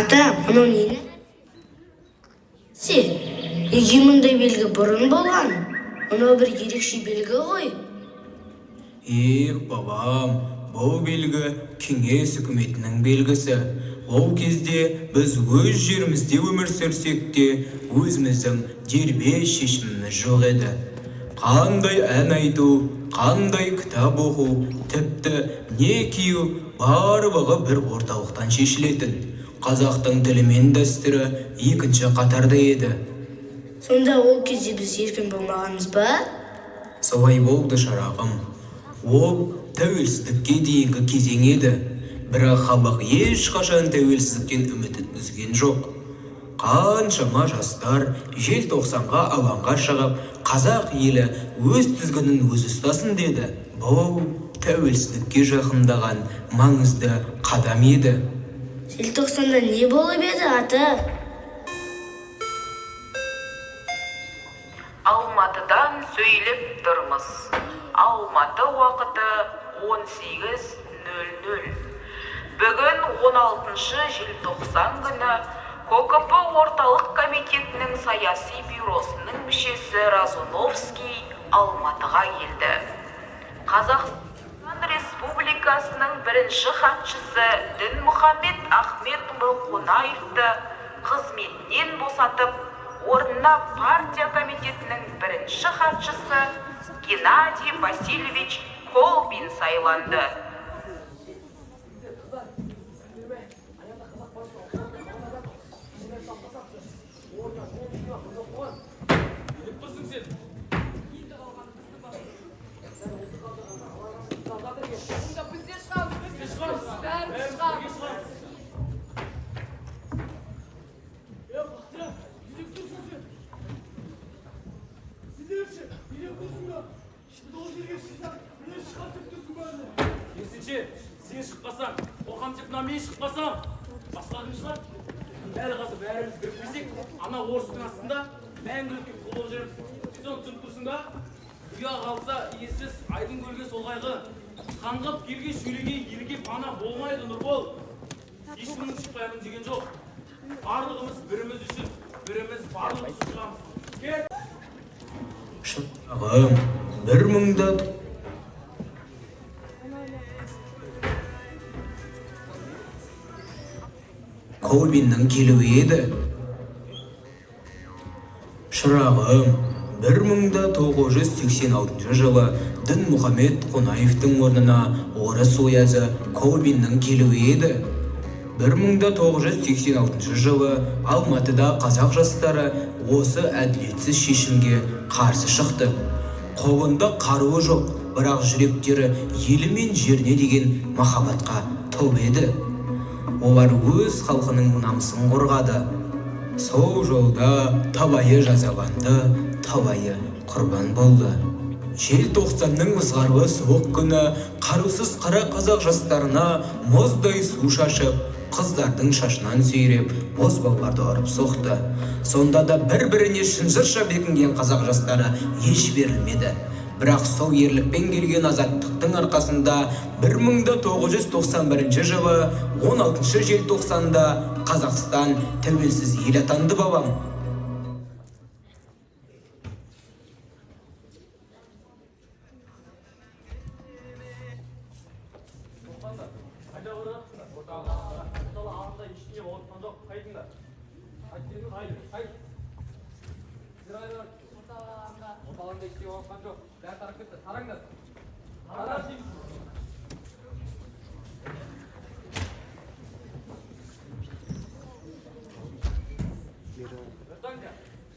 Ата, мынау нені? Неге мұндай белгі бұрын болған? Мынау бір ерекше белгі ғой. Бабам, бұл белгі кеңес үкіметінің белгісі. Ол кезде біз өз жерімізде өмір сүрсек те, өзіміздің дербес шешіміміз жоқ еді. Қандай ән айту, қандай кітап оқу, тіпті не кию барлығы бір орталықтан шешілетін. Қазақтың тілі мен дәстүрі екінші қатарда еді. Сонда ол кезде біз еркін болмағанбыз ба? Солай болды шырағым. Ол тәуелсіздікке дейінгі кезең еді. Бірақ халық ешқашан тәуелсіздіктен үмітін үзген жоқ. Қаншама жастар желтоқсанға алаңға шығып, қазақ елі өз тізгінін өзі ұстасын деді. Бұл тәуелсіздікке жақындаған маңызды қадам еді. Желтоқсанда не болып еді, ата? Алматыдан сөйлеп тұрмыз. Алматы уақыты 18:00. Бүгін 16 желтоқсан күні КОКП орталық комитетінің саяси бюросының мүшесі Разуновский Алматыға келді. Қазақстан Республикасының бірінші хатшысы Дінмұхамед Ахметұлы Қонаевты қызметінен босатып, орнына партия комитетінің бірінші хатшысы Геннадий Васильевич Колбин сайланды. Сен шықпасаң, қоғамдық мен шықпасам, басқа кім шығар? Дәл қазір бәріміз бірікпесек, ана орыстың астында мәңгілікке қол болып жүріп, соны түсініп тұрсың ба? Ұя қалса, иесіз айдын көлге сол қайғы, қаңғып келге шөлеге елге пана болмайды, Нұрбол. Ешкімнің шықпаймын деген жоқ. Барлығымыз біріміз үшін, біріміз барлығымыз шығамыз. Кет! Шырағым, 1000 Колбиннің келуі еді. Шырағым, 1986 жылы Дінмұхамед Қонаевтың орнына орыс оязы Колбиннің келуі еді. 1986 жылы Алматыда қазақ жастары осы әділетсіз шешімге қарсы шықты. Қолында қаруы жоқ, бірақ жүректері елі мен жеріне деген махаббатқа толы еді. Олар өз халқының намысын қорғады. Сол жолда талайы жазаланды, талайы құрбан болды. Желтоқсанның ызғарлы суық күні қарусыз қара қазақ жастарына мұздай су шашып, қыздардың шашынан сүйреп, бозбалаларды ұрып соқты. Сонда да бір-біріне шынжырша бекінген қазақ жастары еш берілмеді. Бірақ сол ерлікпен келген азаттықтың арқасында 1991 жылы 16 желтоқсанда Қазақстан тәуелсіз ел атанды, бабам.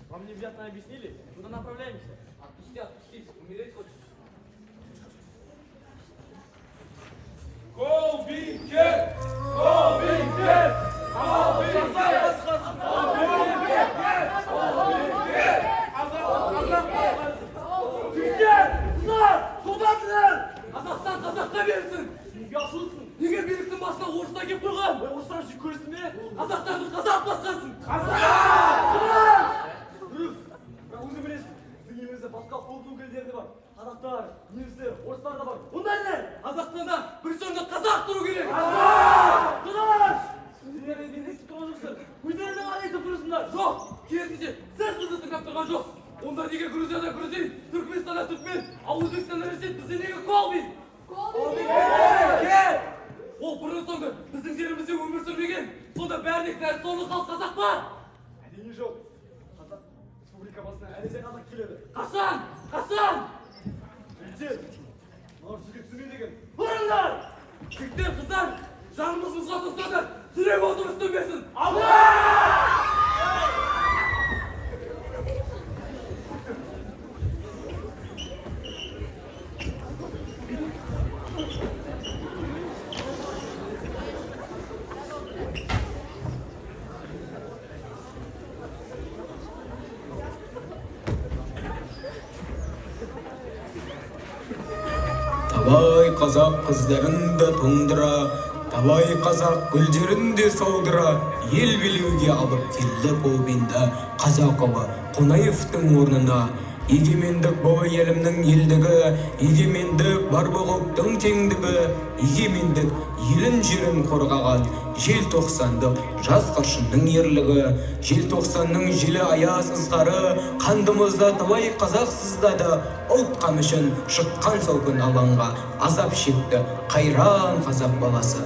Вам невнятно объяснили? Куда направляемся? Отпусти, умереть хочешь? Колбинке! Колбинке! Қазақстан қазаққа берсін! Неге ашылсың? Неге биліктің басына орыстар кеп қойған? Орыстар жек көрсін бе? Қазақтардың қазақ басқасын! Қазақ! Бірақ өзің білесің, біздің елімізде басқа ұлт өкілдері бар. Қазақтар, немістер, орыстар да бар. Ондай не? Қазақстанда бір соңда қазақ тұру керек! Қазақ! Қазақ! Сендер не естіп тұрған жоқсың? Онда неге Грузияда грузин, Түркменстанда түркмен, ал Өзбекстанда ресей, бізде неге колби? Ол бұрын соңды біздің жерімізде өмір сүрмеген. Сонда бәріне кінәлі соңғы халық қазақ па? Әрине жоқ. Қазақ республика басына әлі де қазақ келеді. Қашан? Қашан? Президент, мынау сізге түсінбей деген. Бұрыңдар! Жігіттер, қыздар, жанымызға тоқтады, жүрек отыр үстінбесін. Алла! Талай қазақ қыздарын да тоңдыра, талай қазақ гүлдерін де солдыра, ел билеуге алып келді Колбинді қазақ ұлы Қонаевтың орнына. Егемендік бұл елімнің елдігі, егемендік бар бұл ұлттың теңдігі, егемендік елін жерін қорғаған желтоқсандық жас қыршынның ерлігі, желтоқсанның желі аяз ызғары қандымызда талай қазақ сыздады, ұлт қамышын шыққан сол күн алаңға азап шекті қайран қазақ баласы.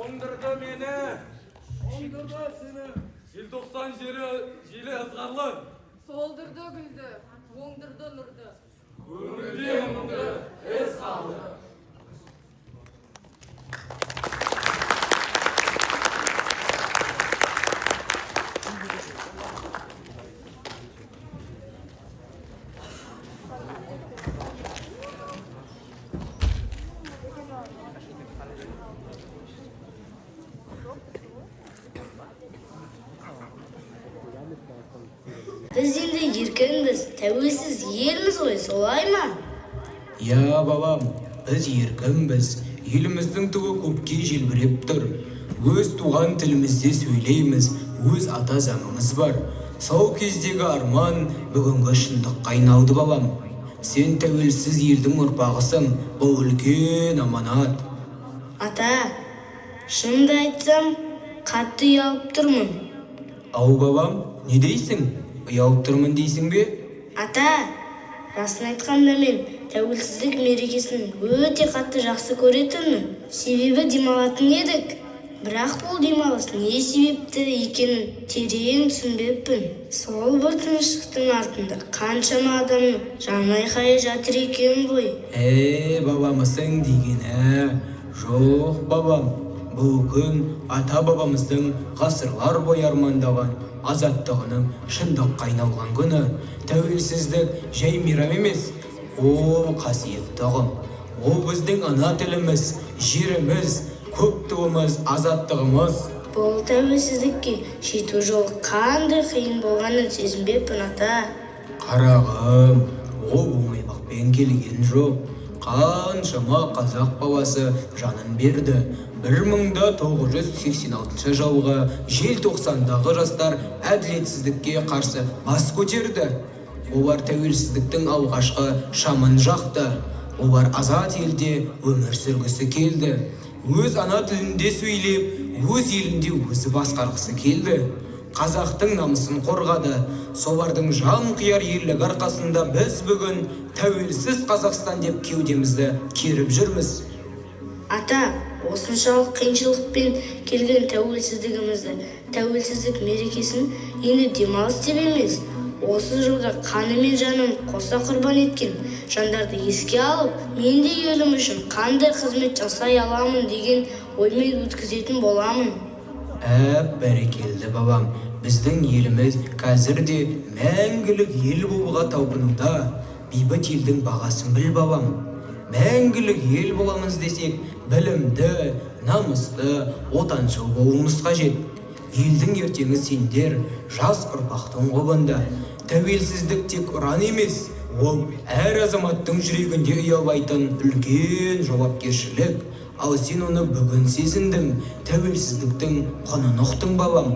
Оңдырды мені, оңдырды сені, желтоқсан желі ызғарлы. Солдырды гүлді, оңдырды нұрды. Өмірде мұңды із қалды. Біз енді еркінбіз, тәуелсіз елміз ғой, солай ма? Я балам, біз еркінбіз, еліміздің туы көпке желбіреп тұр. Өз туған тілімізде сөйлейміз, өз ата заңымыз бар. Сол кездегі арман бүгінгі шындыққа айналды бабам. Сен тәуелсіз елдің ұрпағысың, бұл үлкен аманат. Ата, шынымды айтсам, қатты ұялып тұрмын. Ау бабам, не дейсің? Ұялып тұрмын дейсің бе? Ата, расын айтқанда мен тәуелсіздік мерекесін өте қатты жақсы көретінмін. Себебі демалатын едік. Бірақ бұл демалыс не себепті екенін терең түсінбеппін. Сол бір тыныштықтың артында қаншама адамның жан айқайы жатыр екен ғой. Бабамысың дегені. Жоқ бабам, бұл күн ата бабамыздың ғасырлар бойы армандаған азаттығының шындыққа айналған күні. Тәуелсіздік жай мейрам емес, ол қасиетті ұғым. Ол біздің ана тіліміз, жеріміз, көк туымыз, азаттығымыз. Бұл тәуелсіздікке жету жолы қандай қиын болғанын сезінбеппін ата. Қарағым, ол оңайлықпен келген жоқ. Қаншама қазақ бабасы жанын берді. 1986 жылғы желтоқсандағы жастар әділетсіздікке қарсы бас көтерді. Олар тәуелсіздіктің алғашқы шамын жақты. Олар азат елде өмір сүргісі келді. Өз ана тілінде сөйлеп, өз елінде өзі басқарғысы келді. Қазақтың намысын қорғады. Солардың жан қияр ерлік арқасында біз бүгін тәуелсіз Қазақстан деп кеудемізді керіп жүрміз. Ата, осыншалық қиыншылықпен келген тәуелсіздігімізді, тәуелсіздік мерекесін енді демалыс деп емес, осы жылда қаны мен жанын қоса құрбан еткен жандарды еске алып, мен де елім үшін қандай қызмет жасай аламын деген оймен өткізетін боламын. Бәрекелді бабам, біздің еліміз қазірде мәңгілік ел болуға талпынуда. Бейбіт елдің бағасын біл бабам. Мәңгілік ел боламыз десек, білімді, намысты, отаншыл болуымыз қажет. Елдің ертеңі сендер, жас ұрпақтың қолында. Тәуелсіздік тек ұран емес, ол әр азаматтың жүрегінде ұялайтын үлкен жауапкершілік. Ал сен оны бүгін сезіндің, тәуелсіздіктің құнын ұқтың бабам.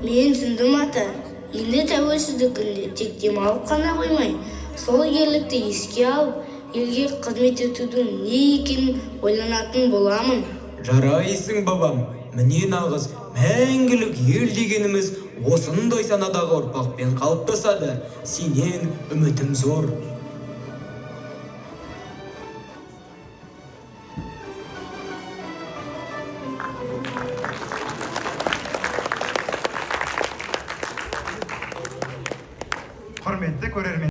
Мен түсіндім ата. Енді тәуелсіздік күнде тек демалып қана қоймай, сол ерлікті еске алып, елге қызмет етудің не екенін ойланатын боламын. Жарайсың бабам, міне нағыз мәңгілік ел дегеніміз осындай санадағы ұрпақпен қалыптасады. Сенен үмітім зор. Құрметті көрермен